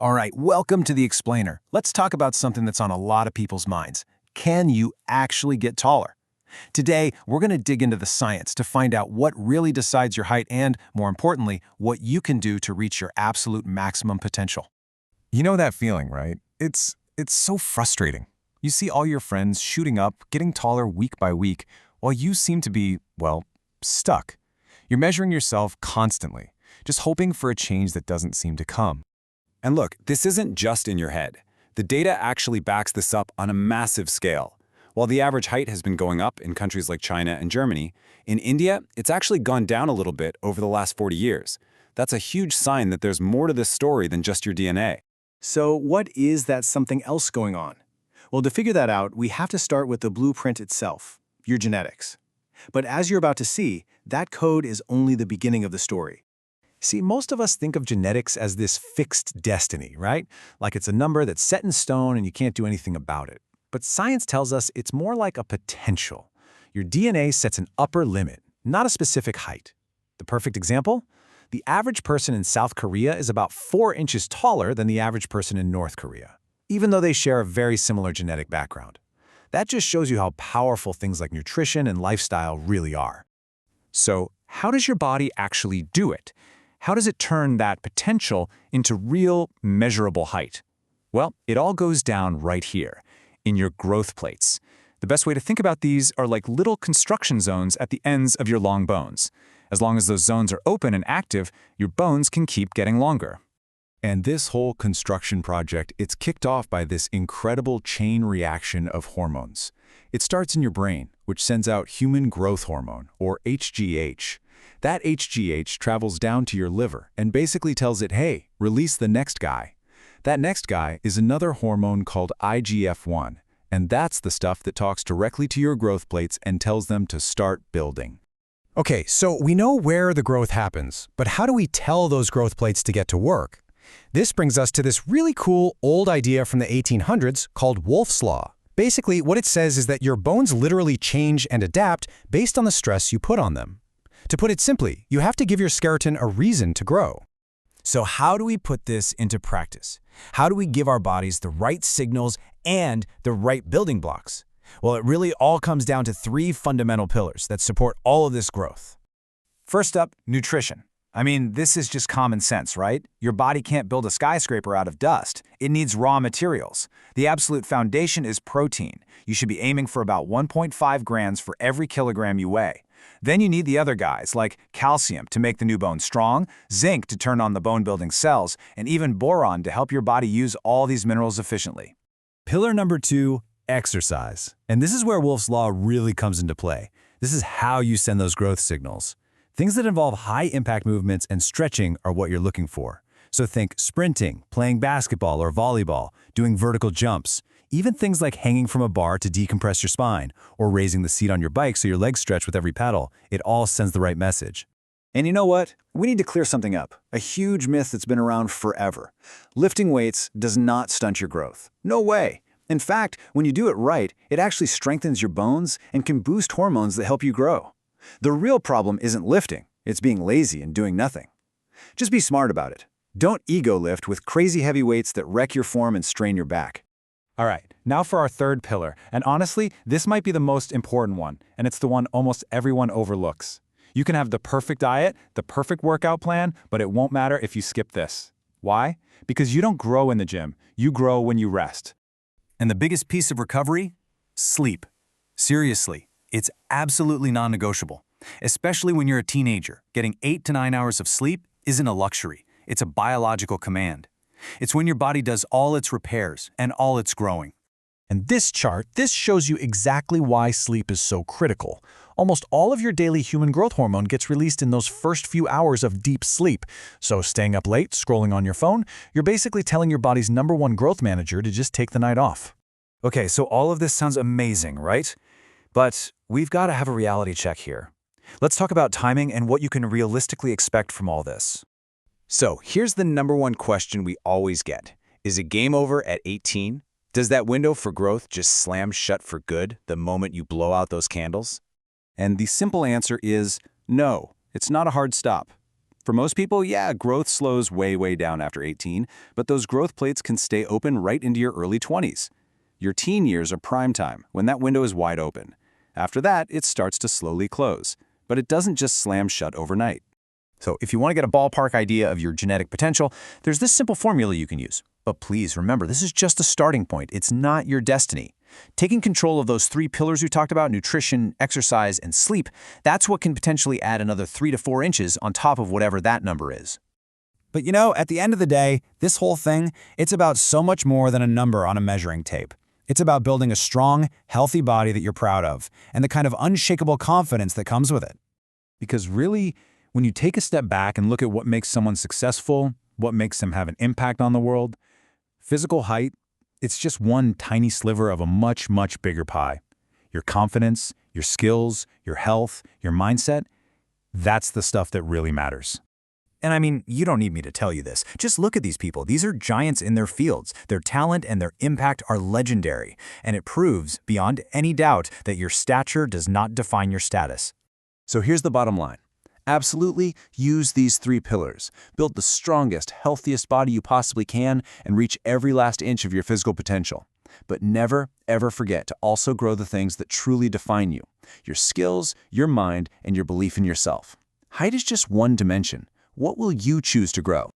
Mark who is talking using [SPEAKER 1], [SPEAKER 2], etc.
[SPEAKER 1] All right, welcome to The Explainer. Let's talk about something that's on a lot of people's minds. Can you actually get taller? Today, we're going to dig into the science to find out what really decides your height and, more importantly, what you can do to reach your absolute maximum potential.
[SPEAKER 2] You know that feeling, right? It's so frustrating. You see all your friends shooting up, getting taller week by week, while you seem to be, well, stuck. You're measuring yourself constantly, just hoping for a change that doesn't seem to come.
[SPEAKER 3] And look, this isn't just in your head. The data actually backs this up on a massive scale. While the average height has been going up in countries like China and Germany, in India, it's actually gone down a little bit over the last 40 years. That's a huge sign that there's more to this story than just your DNA.
[SPEAKER 1] So what is that something else going on? Well, to figure that out, we have to start with the blueprint itself, your genetics. But as you're about to see, that code is only the beginning of the story. See, most of us think of genetics as this fixed destiny, right? Like it's a number that's set in stone and you can't do anything about it. But science tells us it's more like a potential. Your DNA sets an upper limit, not a specific height. The perfect example? The average person in South Korea is about 4 inches taller than the average person in North Korea, even though they share a very similar genetic background. That just shows you how powerful things like nutrition and lifestyle really are.
[SPEAKER 2] So, how does your body actually do it? How does it turn that potential into real, measurable height? Well, it all goes down right here, in your growth plates. The best way to think about these are like little construction zones at the ends of your long bones. As long as those zones are open and active, your bones can keep getting longer.
[SPEAKER 4] And this whole construction project, it's kicked off by this incredible chain reaction of hormones. It starts in your brain, which sends out human growth hormone, or HGH. That HGH travels down to your liver and basically tells it, hey, release the next guy. That next guy is another hormone called IGF-1, and that's the stuff that talks directly to your growth plates and tells them to start building.
[SPEAKER 5] Okay, so we know where the growth happens, but how do we tell those growth plates to get to work? This brings us to this really cool old idea from the 1800s called Wolff's Law. Basically, what it says is that your bones literally change and adapt based on the stress you put on them. To put it simply, you have to give your skeleton a reason to grow.
[SPEAKER 1] So how do we put this into practice? How do we give our bodies the right signals and the right building blocks? Well, it really all comes down to 3 fundamental pillars that support all of this growth. First up, nutrition. I mean, this is just common sense, right? Your body can't build a skyscraper out of dust. It needs raw materials. The absolute foundation is protein. You should be aiming for about 1.5 grams for every kilogram you weigh. Then you need the other guys, like calcium to make the new bone strong, zinc to turn on the bone-building cells, and even boron to help your body use all these minerals efficiently.
[SPEAKER 4] Pillar number 2, exercise. And this is where Wolff's Law really comes into play. This is how you send those growth signals. Things that involve high-impact movements and stretching are what you're looking for. So think sprinting, playing basketball or volleyball, doing vertical jumps, even things like hanging from a bar to decompress your spine, or raising the seat on your bike so your legs stretch with every pedal. It all sends the right message.
[SPEAKER 3] And you know what? We need to clear something up. A huge myth that's been around forever. Lifting weights does not stunt your growth. No way. In fact, when you do it right, it actually strengthens your bones and can boost hormones that help you grow. The real problem isn't lifting, it's being lazy and doing nothing. Just be smart about it. Don't ego lift with crazy heavy weights that wreck your form and strain your back.
[SPEAKER 2] All right, now for our third pillar, and honestly, this might be the most important one, and it's the one almost everyone overlooks. You can have the perfect diet, the perfect workout plan, but it won't matter if you skip this. Why? Because you don't grow in the gym, you grow when you rest.
[SPEAKER 1] And the biggest piece of recovery? Sleep. Seriously, it's absolutely non-negotiable. Especially when you're a teenager, getting 8 to 9 hours of sleep isn't a luxury, it's a biological command. It's when your body does all its repairs and all its growing.
[SPEAKER 5] And this chart, this shows you exactly why sleep is so critical. Almost all of your daily human growth hormone gets released in those first few hours of deep sleep. So staying up late, scrolling on your phone, you're basically telling your body's #1 growth manager to just take the night off.
[SPEAKER 1] Okay, so all of this sounds amazing, right? But we've got to have a reality check here. Let's talk about timing and what you can realistically expect from all this. So here's the #1 question we always get. Is it game over at 18? Does that window for growth just slam shut for good the moment you blow out those candles? And the simple answer is no, it's not a hard stop.
[SPEAKER 2] For most people, yeah, growth slows way down after 18, but those growth plates can stay open right into your early 20s. Your teen years are prime time, when that window is wide open. After that, it starts to slowly close, but it doesn't just slam shut overnight.
[SPEAKER 3] So if you want to get a ballpark idea of your genetic potential, there's this simple formula you can use. But please remember, this is just a starting point. It's not your destiny. Taking control of those 3 pillars we talked about, nutrition, exercise, and sleep, that's what can potentially add another 3 to 4 inches on top of whatever that number is.
[SPEAKER 6] But you know, at the end of the day, this whole thing, it's about so much more than a number on a measuring tape. It's about building a strong, healthy body that you're proud of, and the kind of unshakable confidence that comes with it.
[SPEAKER 4] Because really, when you take a step back and look at what makes someone successful, what makes them have an impact on the world, physical height, it's just one tiny sliver of a much bigger pie. Your confidence, your skills, your health, your mindset, that's the stuff that really matters.
[SPEAKER 3] And I mean, you don't need me to tell you this. Just look at these people. These are giants in their fields. Their talent and their impact are legendary. And it proves, beyond any doubt, that your stature does not define your status.
[SPEAKER 4] So here's the bottom line. Absolutely use these 3 pillars. Build the strongest, healthiest body you possibly can and reach every last inch of your physical potential. But never, ever forget to also grow the things that truly define you. Your skills, your mind, and your belief in yourself. Height is just one dimension. What will you choose to grow?